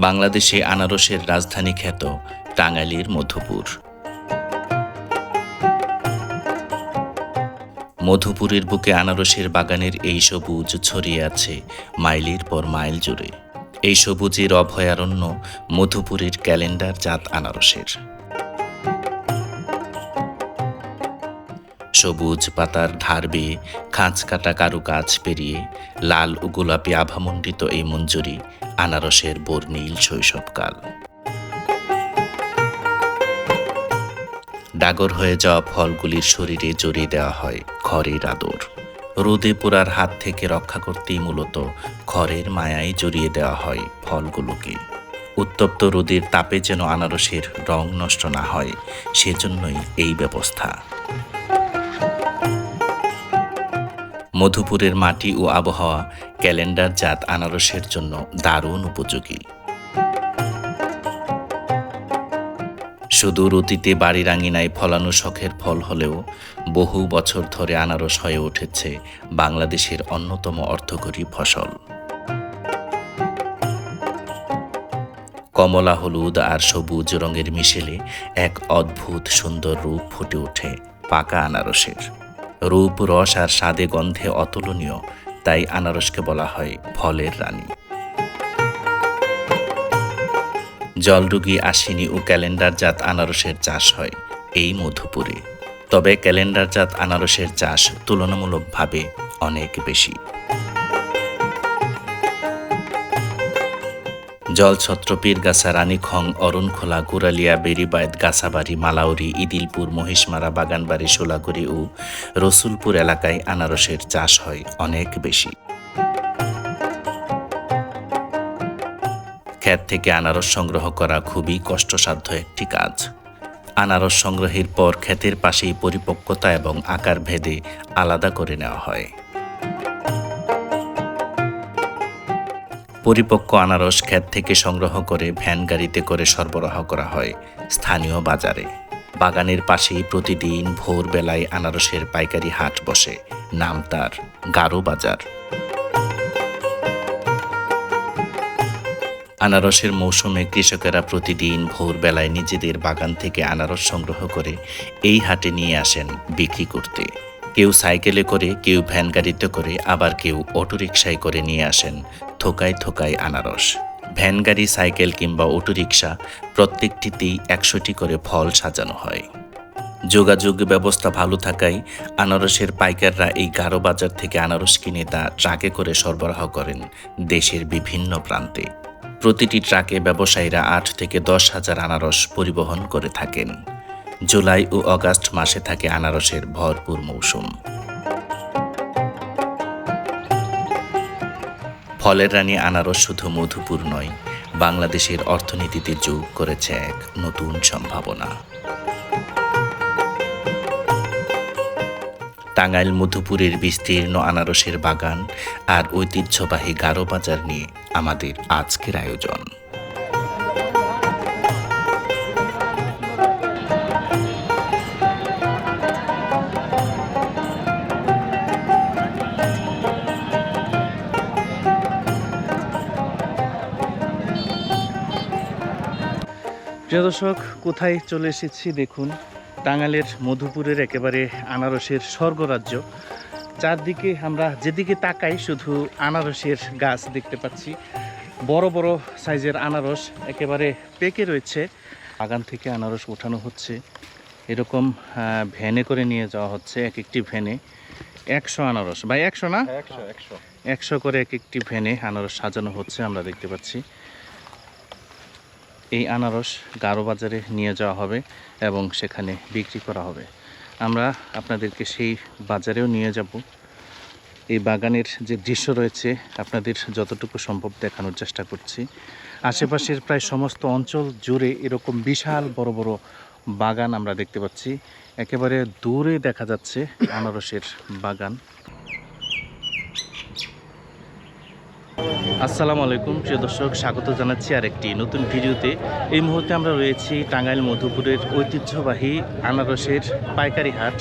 বাংলাদেশে আনারসের রাজধানী খ্যাত টাঙ্গাইলের মধুপুর। মধুপুরের বুকে আনারসের বাগানের এই সবুজ ছড়িয়ে আছে মাইলের পর মাইল জুড়ে। এই সবুজের অভয়ারণ্য মধুপুরের ক্যালেন্ডার জাত আনারসের। সবুজ পাতার ধার বেয়ে খাঁজ কাটা কারুকাজ পেরিয়ে লাল ও গোলাপি আভামণ্ডিত এই মঞ্জুরি আনারসের বর্ণিল শৈশবকাল। ডাগর হয়ে যাওয়া ফলগুলির শরীরে জড়িয়ে দেওয়া হয় খড়ের আদর। রোদে পোড়ার হাত থেকে রক্ষা করতেই মূলত খড়ের মায়ায় জড়িয়ে দেওয়া হয় ফলগুলোকে। উত্তপ্ত রোদের তাপে যেন আনারসের রং নষ্ট না হয়, সেজন্যই এই ব্যবস্থা। মধুপুরের মাটি ও আবহাওয়া ক্যালেন্ডার জাত আনারসের জন্য দারুণ উপযোগী। সুদূর অতীতে বাড়ির আঙিনায় ফলানো শখের ফল হলেও বহু বছর ধরে আনারস হয়ে উঠেছে বাংলাদেশের অন্যতম অর্থকরী ফসল। কমলা, হলুদ আর সবুজ রঙের মিশেলে এক অদ্ভুত সুন্দর রূপ ফুটে ওঠে পাকা আনারসের। রূপ, রস আর স্বাদে গন্ধে অতুলনীয়, তাই আনারসকে বলা হয় ফলের রানী। জলডুগি, আশ্বিনী ও ক্যালেন্ডার জাত আনারসের চাষ হয় এই মধুপুরে। তবে ক্যালেন্ডার জাত আনারসের চাষ তুলনামূলকভাবে অনেক বেশি। জলছত্র, পীরগাছা, রানীখং, অরুণখোলা, গুরালিয়া, বেরিবায়ত, গাছাবাড়ি, মালাউরি, ইদিলপুর, মহিষমারা, বাগানবাড়ি, সোলাগুড়ি ও রসুলপুর এলাকায় আনারসের চাষ হয় অনেক বেশি। ক্ষেত থেকে আনারস সংগ্রহ করা খুবই কষ্টসাধ্য একটি কাজ। আনারস সংগ্রহের পর ক্ষেতের পাশেই পরিপক্কতা এবং আকার ভেদে আলাদা করে নেওয়া হয়। পরিপক্ক আনারস ক্ষেত থেকে সংগ্রহ করে ভ্যান গাড়িতে করে সরবরাহ করা হয় স্থানীয় বাজারে। বাগানের পাশেই প্রতিদিন ভোরবেলায় আনারসের পাইকারি হাট বসে, নাম তার গারো বাজার। আনারসের মৌসুমে কৃষকেরা প্রতিদিন ভোরবেলায় নিজেদের বাগান থেকে আনারস সংগ্রহ করে এই হাটে নিয়ে আসেন বিক্রি করতে। কেউ সাইকেলে করে, কেউ ভ্যান গাড়িতে করে, আবার কেউ অটোরিকশায় করে নিয়ে আসেন থোকায় থোকায় আনারস। ভ্যান গাড়ি, সাইকেল কিংবা অটোরিকশা প্রত্যেকটিতেই 100টি করে ফল সাজানো হয়। যোগাযোগ ব্যবস্থা ভালো থাকায় আনারসের পাইকাররা এই গারো বাজার থেকে আনারস কিনে তা ট্রাকে করে সরবরাহ করেন দেশের বিভিন্ন প্রান্তে। প্রতিটি ট্রাকে ব্যবসায়ীরা 8 থেকে 10 হাজার আনারস পরিবহন করে থাকেন। জুলাই ও আগস্ট মাসে থাকে আনারসের ভরপুর মৌসুম। ফলের রানী আনারস শুধু মধুপুর নয়, বাংলাদেশের অর্থনীতিতে যোগ করেছে এক নতুন সম্ভাবনা। টাঙ্গাইল মধুপুরের বিস্তীর্ণ আনারসের বাগান আর ঐতিহ্যবাহী গারো বাজার নিয়ে আমাদের আজকের আয়োজন। প্রিয় দর্শক, কোথায় চলে এসেছি দেখুন, টাঙ্গাইলের মধুপুরের একেবারে আনারসের স্বর্গরাজ্য। চারদিকে আমরা যেদিকে তাকাই শুধু আনারসের গাছ দেখতে পাচ্ছি। বড় বড় সাইজের আনারস একেবারে পেকে রয়েছে। বাগান থেকে আনারস ওঠানো হচ্ছে, এরকম ভ্যানে করে নিয়ে যাওয়া হচ্ছে। এক একটি ভ্যানে 100 আনারস, ভাই 100 না, 100 করে এক একটি ভ্যানে আনারস সাজানো হচ্ছে। আমরা দেখতে পাচ্ছি এই আনারস গারো বাজারে নিয়ে যাওয়া হবে এবং সেখানে বিক্রি করা হবে। আমরা আপনাদেরকে সেই বাজারেও নিয়ে যাব। এই বাগানের যে দৃশ্য রয়েছে আপনাদের যতটুকু সম্ভব দেখানোর চেষ্টা করছি। আশেপাশের প্রায় সমস্ত অঞ্চল জুড়ে এরকম বিশাল বড় বড় বাগান আমরা দেখতে পাচ্ছি। একেবারে দূরে দেখা যাচ্ছে আনারসের বাগান। আসসালামু আলাইকুম প্রিয় দর্শক, স্বাগত জানাচ্ছি আরেকটি নতুন ভিডিওতে। এই মুহূর্তে আমরা রয়েছি টাঙ্গাইল মধুপুরের ঐতিহ্যবাহী আনারসের পাইকারি হাট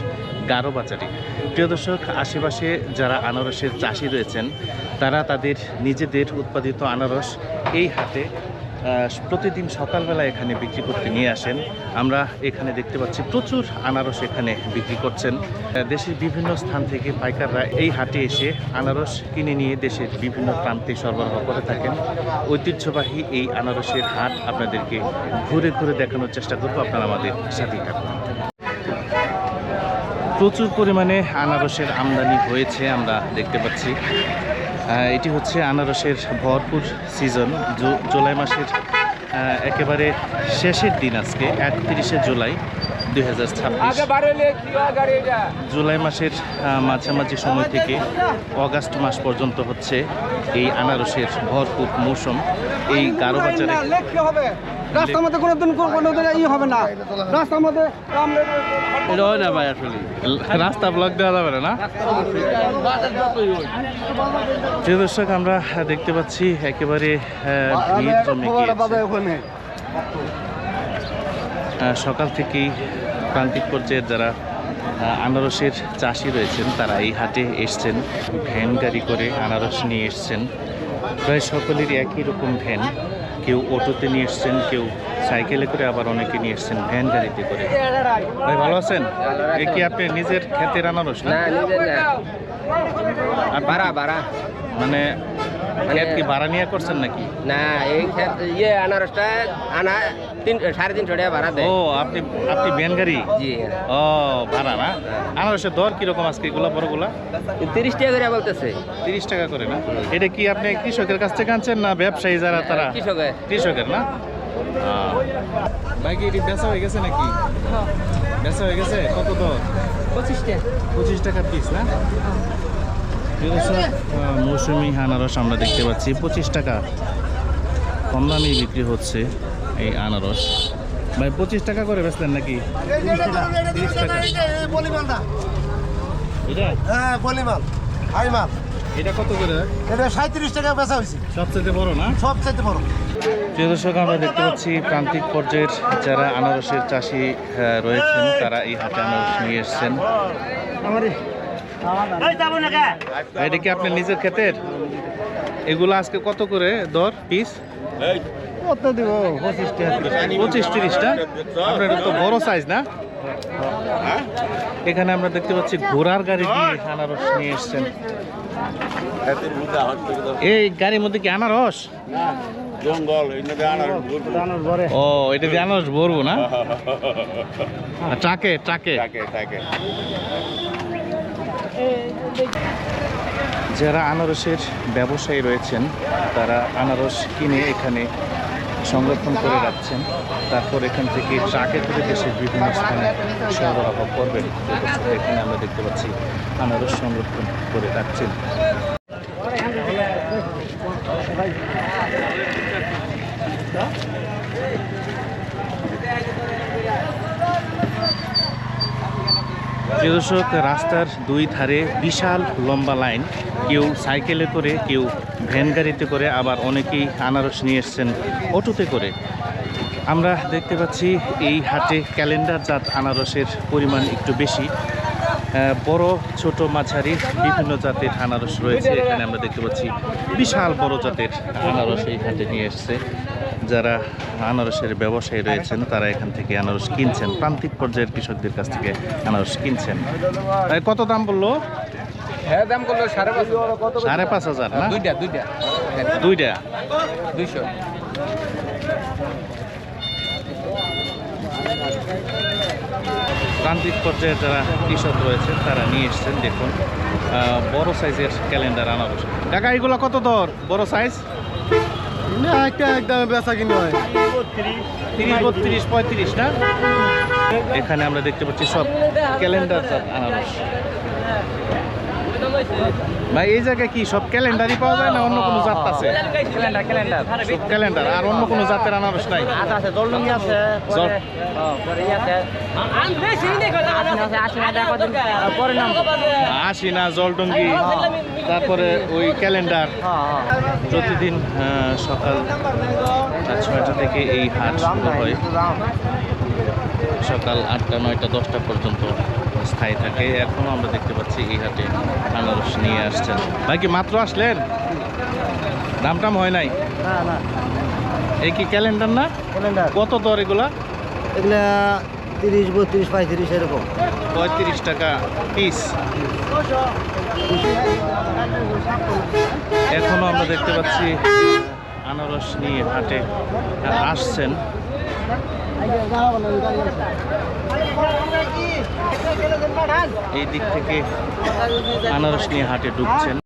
গারো বাজারে। প্রিয় দর্শক, আশেপাশে যারা আনারসের চাষি রয়েছেন তারা তাদের নিজেদের উৎপাদিত আনারস এই হাটে প্রতিদিন সকালবেলা এখানে বিক্রি করতে নিয়ে আসেন। আমরা এখানে দেখতে পাচ্ছি প্রচুর আনারস এখানে বিক্রি করছেন। দেশের বিভিন্ন স্থান থেকে পাইকাররা এই হাটে এসে আনারস কিনে নিয়ে দেশের বিভিন্ন প্রান্তে সরবরাহ করে থাকেন। ঐতিহ্যবাহী এই আনারসের হাট আপনাদেরকে ঘুরে ঘুরে দেখানোর চেষ্টা করব, আপনারা আমাদের সাথেই থাকুন। প্রচুর পরিমাণে আনারসের আমদানি হয়েছে আমরা দেখতে পাচ্ছি। এটি হচ্ছে আনারসের ভরপুর সিজন। জুলাই মাসের একেবারে শেষের দিন আজকে 31শে জুলাই 2026। জুলাই মাসের মাঝামাঝি সময় থেকে অগাস্ট মাস পর্যন্ত হচ্ছে এই আনারসের ভরপুর মৌসুম। এই গারো বাজারে রাস্তার মধ্যে কোনোদিন হবে না, রাস্তার মধ্যে না ভাই, আসলে রাস্তা ব্লক দেওয়া যাবে না। প্রিয় দর্শক, আমরা দেখতে পাচ্ছি একেবারে ভিড় জমে গিয়েছে। সকাল থেকেই প্রান্তিক পর্যায়ের যারা আনারসের চাষি রয়েছেন তারা এই হাটে এসছেন, ভ্যান গাড়ি করে আনারস নিয়ে এসছেন। প্রায় সকলেরই একই রকম ভ্যান, কেউ অটোতে নিয়ে এসছেন, কেউ সাইকেলে করে, আবার অনেকে নিয়ে এসছেন ভ্যান গাড়িতে করে। ভাই ভালো আছেন? এ কি আপনি নিজের ক্ষেতের আনারস না? ভাড়া মানে ক্ষেত কি ভাড়া নিয়ে করছেন নাকি? না, এই ক্ষেত আনারসটা আনা 350 টাকা ভাড়া দেয়। ও, আপনি ভ্যান গাড়ি? জি। ও, ভাড়া না? আনারসের দর কিরকম আজকে এগুলা বড়গুলা? 30 টাকা করে বলতেছে। 30 টাকা করে না? এটা কি আপনি কৃষকের কাছ থেকে আনছেন না ব্যবসায়ী যারা তারা? কৃষকের না? ভাই কি এটি বেচা হয়ে গেছে নাকি? বেচা হয়ে গেছে? কত দর? 25 টাকা পিস না? মৌসুমি আনারস আমরা দেখতে পাচ্ছি 25 টাকা কম দামে বিক্রি হচ্ছে এই আনারস। ভাই 25 টাকা করে বেচলেন নাকি? 30 টাকা। এটা কত করে? এটা 37 টাকা বেচা হয়েছে, সবচেয়ে বড় না? সবচেয়ে বড়। প্রিয় দর্শক, আমরা দেখতে পাচ্ছি প্রান্তিক পর্যায়ের যারা আনারসের চাষি রয়েছেন তারা এই হাটে আনারস নিয়ে এসছেন। এটা কি আপনার নিজের ক্ষেতের? এগুলো আজকে কত করে দর পিস? কত দিব? 25-30টা। আপনার তো বড় সাইজ না? এখানে আমরা দেখতে পাচ্ছি ঘোড়ার গাড়ি দিয়ে আনারস নিয়ে এসছেন। এই গাড়ির মধ্যে কি আনারস? জঙ্গল ও, এটা দিয়ে আনারস ভরবো না? ট্রাকে যারা আনারসের ব্যবসায়ী রয়েছেন তারা আনারস কিনে এখানে সংরক্ষণ করে রাখছেন, তারপর এখান থেকে ট্রাকে করে দেশের বিভিন্ন স্থানে সরবরাহ করবেন। এখানে আমরা দেখতে পাচ্ছি আনারস সংরক্ষণ করে রাখছেন। প্রিয় দর্শক, রাস্তার দুই ধারে বিশাল লম্বা লাইন। কেউ সাইকেলে করে, কেউ ভ্যান গাড়িতে করে, আবার অনেকেই আনারস নিয়ে এসছেন অটোতে করে। আমরা দেখতে পাচ্ছি এই হাটে ক্যালেন্ডার জাত আনারসের পরিমাণ একটু বেশি। বড়, ছোট, মাঝারি বিভিন্ন জাতের আনারস রয়েছে। এখানে আমরা দেখতে পাচ্ছি বিশাল বড় জাতের আনারস এই হাটে নিয়ে এসছে। যারা আনারসের ব্যবসায়ী রয়েছেন তারা এখান থেকে আনারস কিনছেন, প্রান্তিক পর্যায়ের কৃষকদের কাছ থেকে আনারস কিনছেন। কত দাম বললো? হ্যাঁ, দাম করলো 5,500 না? দুইটা 200। প্রান্তিক পর্যায়ে যারা কৃষক রয়েছেন তারা নিয়ে এসছেন দেখুন বড় সাইজের ক্যালেন্ডার আনারস। কাকা এগুলো কত দর বড় সাইজ? না একটা একদম বেচা কিনে হয় 30, 32, 35 না? এখানে আমরা দেখতে পাচ্ছি সব ক্যালেন্ডার জাত আনারস। ভাই এই জায়গায় কি সব ক্যালেন্ডারই পাওয়া যায় না অন্য কোনো জাত আছে? সব ক্যালেন্ডার আর অন্য কোনো জাতের আনারস নাই? জল- আশিনা, জলডঙ্গি, তারপরে ওই ক্যালেন্ডার। প্রতিদিন সকাল 6টা থেকে এই হাট শুরু হয়, সকাল 8টা, 9টা, 10টা পর্যন্ত স্থায়ী থাকে। এখনও আমরা দেখতে পাচ্ছি এই হাটে আনারস নিয়ে আসছেন। ভাই কি মাত্র আসলেন? দাম টাম হয় নাই? এই কি ক্যালেন্ডার না? কত দর এগুলা? এগুলা 30, 32, 35 এরকম। 35 টাকা পিস। এখনো আমরা দেখতে পাচ্ছি আনারস নিয়ে হাটে আসছেন। এই দিক থেকে আনারস নিয়ে হাটে ঢুকছেন।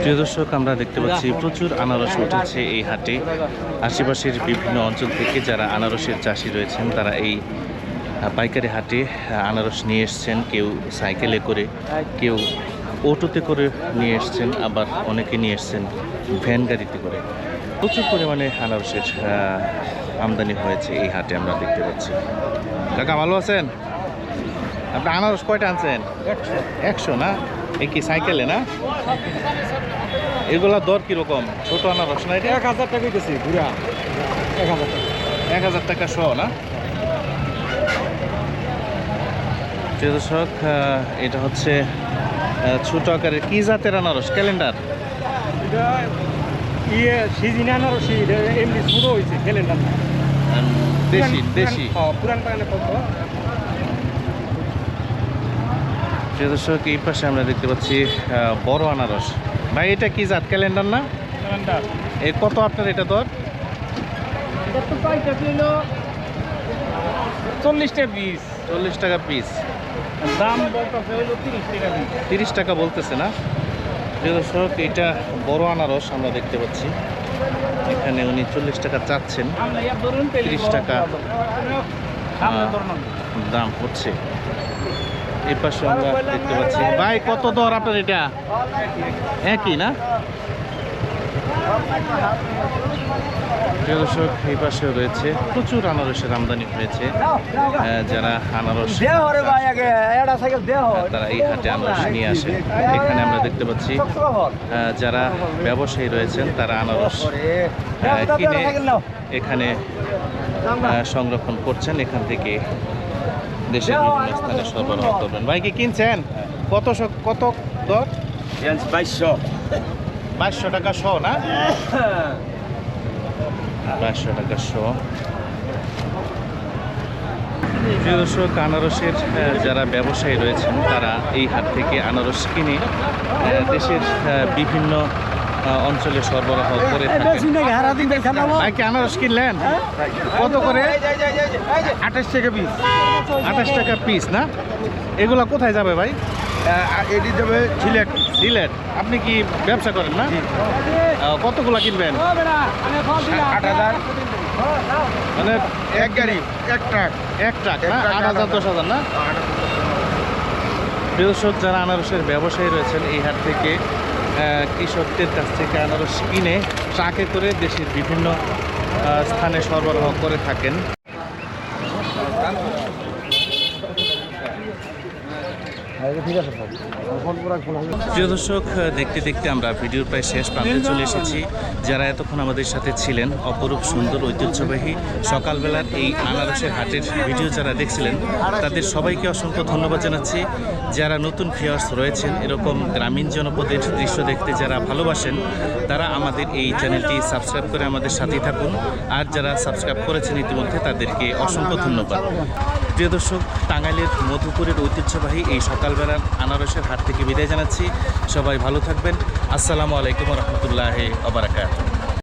প্রিয় দর্শক, আমরা দেখতে পাচ্ছি প্রচুর আনারস উঠেছে এই হাটে। আশেপাশের বিভিন্ন অঞ্চল থেকে যারা আনারসের চাষি রয়েছেন তারা এই পাইকারি হাটে আনারস নিয়ে এসছেন। কেউ সাইকেলে করে, কেউ অটোতে করে নিয়ে এসছেন, আবার অনেকে নিয়ে এসছেন ভ্যান গাড়িতে করে। প্রচুর পরিমাণে আনারসের আমদানি হয়েছে এই হাটে আমরা দেখতে পাচ্ছি। কাকা ভালো আছেন? আপনি আনারস কয়টা আনছেন? 100 না? এই কি সাইকেলে না? এগুলা দর কিরকম? ছোট আনারস না? এটা 1000 টাকা দিতেছি ঘুরা 1000 টাকা। 1000 টাকা শো না? প্রিয় দর্শক, এটা হচ্ছে ছোট আকারের কি জাতের আনারস? ক্যালেন্ডার? এটা সিজন আনারস, এমনি ছোট হয়েছে ক্যালেন্ডার না। দেশি দেশি। পুরান বাগানে কত? প্রিয় দর্শক, এই পাশে আমরা দেখতে পাচ্ছি বড় আনারস। ভাই এটা কি জাত? ক্যালেন্ডার না? ক্যালেন্ডার। এই কত আপনার এটা দর? এটা তো পাইতে ছিল 40 টাকা পিস। 40 টাকা পিস। দাম বলতেছে হলো 30 টাকা পিস। 30 টাকা বলতেছে না? প্রিয় দর্শক, এটা বড় আনারস আমরা দেখতে পাচ্ছি। এখানে উনি 40 টাকা চাচ্ছেন, 30 টাকা দাম হচ্ছে। এই পাশে আমরা দেখতে পাচ্ছি। ভাই কত দর আপনার এটা? একই না? প্রিয় দর্শক, এই পাশে রয়েছে প্রচুর আনারসের আমদানি হয়েছে। যারা আনারস তারা এই হাটে আনারস নিয়ে আসে। এখানে আমরা দেখতে পাচ্ছি যারা ব্যবসায়ী রয়েছেন তারা আনারস কিনে এখানে সংরক্ষণ করছেন, এখান থেকে দেশের বিভিন্ন স্থানে সরবরাহ করবেন। ভাই কি কিনছেন? কত দর? 2200 টাকা শো না? 2200 টাকা শো। প্রিয় দর্শক, আনারসের যারা ব্যবসায়ী রয়েছেন তারা এই হাট থেকে আনারস কিনে দেশের বিভিন্ন অঞ্চলে সরবরাহ করে থাকেন। ভাই কি আনারস কিনলেন? কত করে? 28 টাকা পিস। 28 টাকা পিস না? এগুলা কোথায় যাবে ভাই? এটি যাবে সিলেট। সিলেট। আপনি কি ব্যবসা করেন না? কতগুলা কিনবেন? 8000। মানে এক গাড়ি, এক ট্রাক। এক ট্রাক না? 8000, 10,000 না? প্রিয় দর্শক, যারা আনারসের ব্যবসায়ী রয়েছেন এই হাট থেকে কৃষকদের কাছ থেকে আনারস কিনে ট্রাকে করে দেশের বিভিন্ন স্থানে সরবরাহ করে থাকেন। ঠিক আছে স্যার ফোন করে ফোন আসবে প্রিয় দর্শক, দেখতে দেখতে আমরা ভিডিওর প্রায় শেষ প্রান্তে চলে এসেছি। যারা এতক্ষণ আমাদের সাথে ছিলেন, অপরূপ সুন্দর ঐতিহ্যবাহী সকালবেলার এই আনারসের হাটের ভিডিও যারা দেখছিলেন, তাদের সবাইকে অসংখ্য ধন্যবাদ জানাচ্ছি। যারা নতুন ভিউয়ার্স রয়েছেন, এরকম গ্রামীণ জনপদের দৃশ্য দেখতে যারা ভালোবাসেন, তারা আমাদের এই চ্যানেলটি সাবস্ক্রাইব করে আমাদের সাথেই থাকুন। আর যারা সাবস্ক্রাইব করেছেন ইতিমধ্যে, তাদেরকে অসংখ্য ধন্যবাদ। প্রিয় দর্শক, টাঙ্গাইলের মধুপুরের ঐতিহ্যবাহী এই সকালবেলার আনারসের হাট থেকে বিদায় জানাচ্ছি। সবাই ভালো থাকবেন। আসসালামু আলাইকুম রহমতুল্লাহ ওয়া বারাকাতুহু।